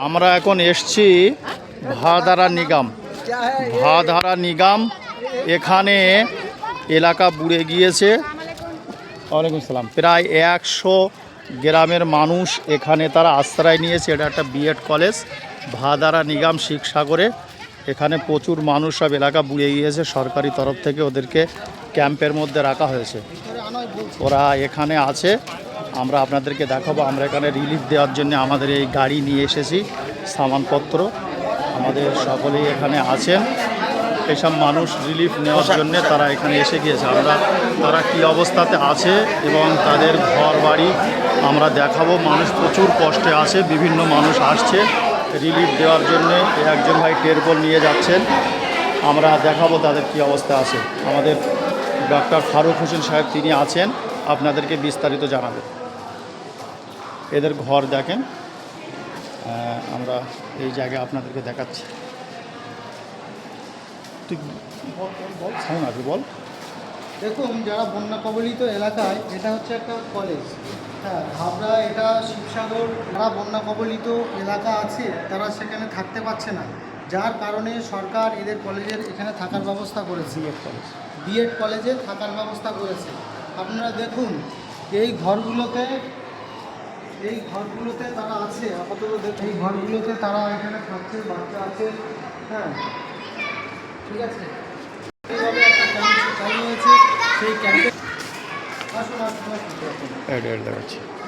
আমরা এখন এসছি ভাদারা নিগাম এখানে এলাকা বুড়ে গিয়েছে। ওয়ালাইকুম সালাম। প্রায় 100 গ্রামের মানুষ এখানে তারা আশ্রয় নিয়েছে। এটা একটা বিএড কলেজ ভাদারা নিগাম শিবসাগরে। এখানে প্রচুর মানুষ সব এলাকা বুড়ে গিয়েছে। সরকারি তরফ থেকে ওদেরকে ক্যাম্পের মধ্যে রাখা হয়েছে। ওরা এখানে আছে, আমরা আপনাদেরকে দেখাবো। আমরা এখানে রিলিফ দেওয়ার জন্য আমাদের এই গাড়ি নিয়ে এসেছি, সামানপত্র আমাদের সকলেই এখানে আছেন। এসব মানুষ রিলিফ নেওয়ার জন্য তারা এখানে এসে গিয়েছে। আমরা তারা কী অবস্থাতে আছে এবং তাদের ঘর বাড়ি আমরা দেখাবো। মানুষ প্রচুর কষ্টে আছে, বিভিন্ন মানুষ আসছে রিলিফ দেওয়ার জন্যে। একজন ভাই টেরপোল নিয়ে যাচ্ছেন, আমরা দেখাবো তাদের কী অবস্থা আছে। আমাদের ডক্টর ফারুক হোসেন সাহেব তিনি আছেন, আপনাদেরকে বিস্তারিত জানাবেন। এদের ঘর দেখেন, আমরা এই জায়গায় আপনাদেরকে দেখাচ্ছি। তুই বল সাউন্ড আছে বল। দেখুন, যারা বন্যা কবলিত এলাকায়, এটা হচ্ছে একটা কলেজ, হ্যাঁ হাবড়া, এটা শিবসাগর। যারা বন্যা কবলিত এলাকা আছে তারা সেখানে থাকতে পারছে না, যার কারণে সরকার এদের কলেজের এখানে থাকার ব্যবস্থা করেছে। বিএড কলেজে থাকার ব্যবস্থা করেছে। আপনারা দেখুন এই ঘরগুলোতে তারা আছে আপাতত। এই ঘরগুলোতে তারা এখানে থাকছে, বাচ্চা আছে, হ্যাঁ ঠিক আছে। এইভাবে একটা ক্যাম্প চালু হয়েছে, সেই ক্যাম্পে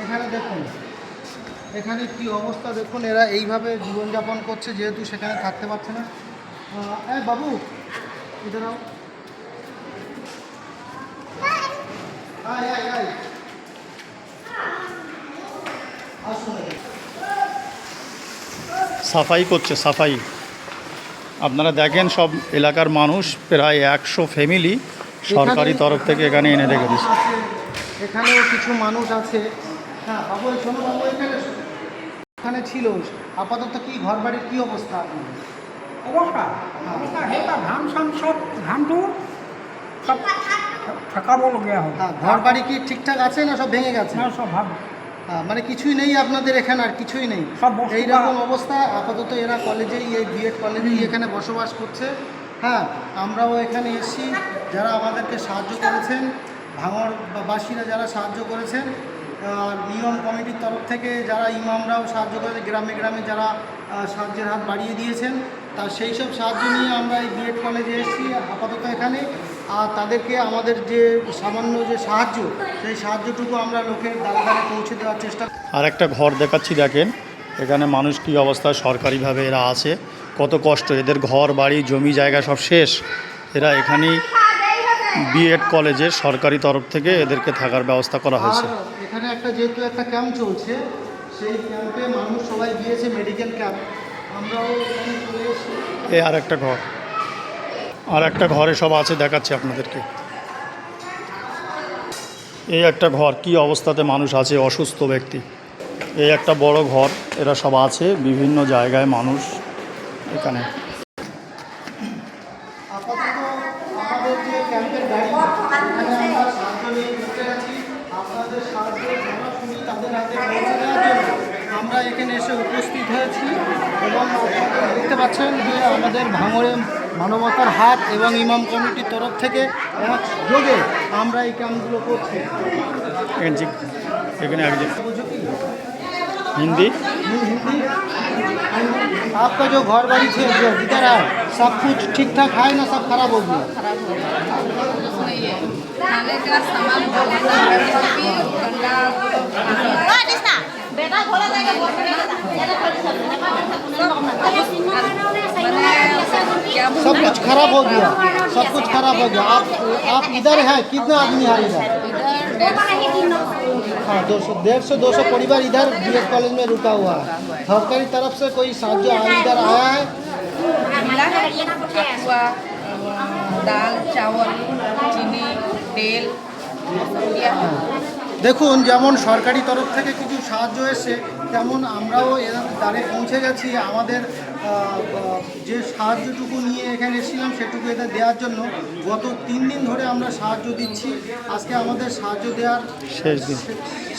এখানে দেখুন এখানে কি অবস্থা দেখুন। এরা এইভাবে জীবনযাপন করছে, যেহেতু সেখানে থাকতে পারছে না। বাবু ইধার আও। সাফাই করছে, সাফাই। আপনারা দেখেন সব এলাকার মানুষ, প্রায় 100 ফ্যামিলি সরকারি তরফ থেকে এখানে এনে রেখে দিচ্ছে। এখানেও কিছু মানুষ আছে। হ্যাঁ বাবু, শোনো বাবু, এখানে ছিল আপাতত কি ঘর বাড়ির কী অবস্থা? অবস্থা ধান সান সব ধানটো সব ঠেকাবলগীয়া হয়। হ্যাঁ, ঘর বাড়ি কি ঠিকঠাক আছে না সব ভেঙে গেছে? না, সব ভাব। হ্যাঁ, মানে কিছুই নেই আপনাদের এখানে, আর কিছুই নেই সব এইরকম অবস্থা। আপাতত এরা কলেজেই, এই বিএড কলেজেই এখানে বসবাস করছে। হ্যাঁ, আমরাও এখানে এসেছি, যারা আমাদেরকে সাহায্য করেছেন, ভাঙড়বাসীরা যারা সাহায্য করেছেন, আর নিয়ম কমিটির তরফ থেকে যারা ইমামরাও সাহায্য করেছে, গ্রামে গ্রামে যারা সাহায্যের হাত বাড়িয়ে দিয়েছেন, তা সেই সব সাহায্য নিয়ে আমরা এই বিএড কলেজে এসেছি আপাতত এখানে। আর তাদেরকে আমাদের যে সামান্য যে সাহায্য, সেই সাহায্যটুকু আমরা লোকের দ্বারে দ্বারে পৌঁছে দেওয়ার চেষ্টা। আর একটা ঘর দেখাচ্ছি, দেখেন এখানে মানুষ কী অবস্থায় সরকারিভাবে এরা আছে, কত কষ্ট। এদের ঘর বাড়ি জমি জায়গা সব শেষ। এরা এখানেই বিএড কলেজের সরকারি তরফ থেকে এদেরকে থাকার ব্যবস্থা করা হয়েছে। এখানে একটা যেহেতু একটা ক্যাম্প চলছে, সেই ক্যাম্পে মানুষ সবাই গিয়েছে, মেডিকেল ক্যাম্প, আমরাও এখানে চলে এসেছি। এই আর একটা ঘরে সব আছে, দেখাচ্ছি আপনাদেরকে। এই একটা ঘর, কি অবস্থাতে মানুষ আছে, অসুস্থ ব্যক্তি। এই একটা বড় ঘর, এরা সব আছে বিভিন্ন জায়গায় মানুষ এখানে। আপাতত আমাদের যে ক্যাম্পের গাড়ি, এখানে আমরা সাহায্য নিয়ে বসে আছি। আপনাদের সাহায্য যারা শুনি তাদের হাতে পৌঁছে দেওয়ার জন্য আমরা এখানে এসে উপস্থিত হয়েছি। এবং দেখতে পাচ্ছেন যে আমাদের ভাঙড়ে মানবতার হাত এবং ইমাম কমিটির তরফ থেকে একযোগে আমরা এই ক্যাম্পগুলো করছি। हिंदी आपका जो घर बाड़ी थे जो इधर है, सब कुछ ठीक ठाक है ना? सब खराब हो गया? खराब हो गया, कुछ नहीं है। खाने का सामान सब कुछ खराब हो गया, सब कुछ खराब हो गया। आप इधर है, कितना आदमी है इधर? हाँ, 200 परिवार इधर बीएड कॉलेज में रुका हुआ है। सरकारी तरफ से कोई साहाय्य इधर आया है? दाल चावल चीनी तेल দেখুন, যেমন সরকারি তরফ থেকে কিছু সাহায্য এসে তেমন আমরাও এর দ্বারে পৌঁছে গেছি। আমাদের যে সাহায্যটুকু নিয়ে এখানে এসেছিলাম সেটুকু এদের দেওয়ার জন্য গত 3 দিন ধরে আমরা সাহায্য দিচ্ছি। আজকে আমাদের সাহায্য দেওয়ার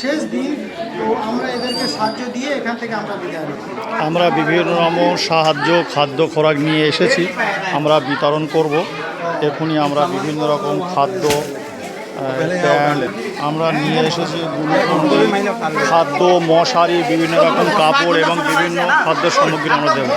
শেষ দিন, তো আমরা এদেরকে সাহায্য দিয়ে এখান থেকে আমরা বিদায় নিই। আমরা বিভিন্ন রকম সাহায্য খাদ্য খোরাক নিয়ে এসেছি, আমরা বিতরণ করব। এখনই আমরা বিভিন্ন রকম খাদ্য প্যান্ট আমরা নিয়ে এসেছি, গ্লুকন্ডি, খাদ্য, মশারি, বিভিন্ন রকম কাপড় এবং বিভিন্ন খাদ্য সামগ্রী আমরা দেবো।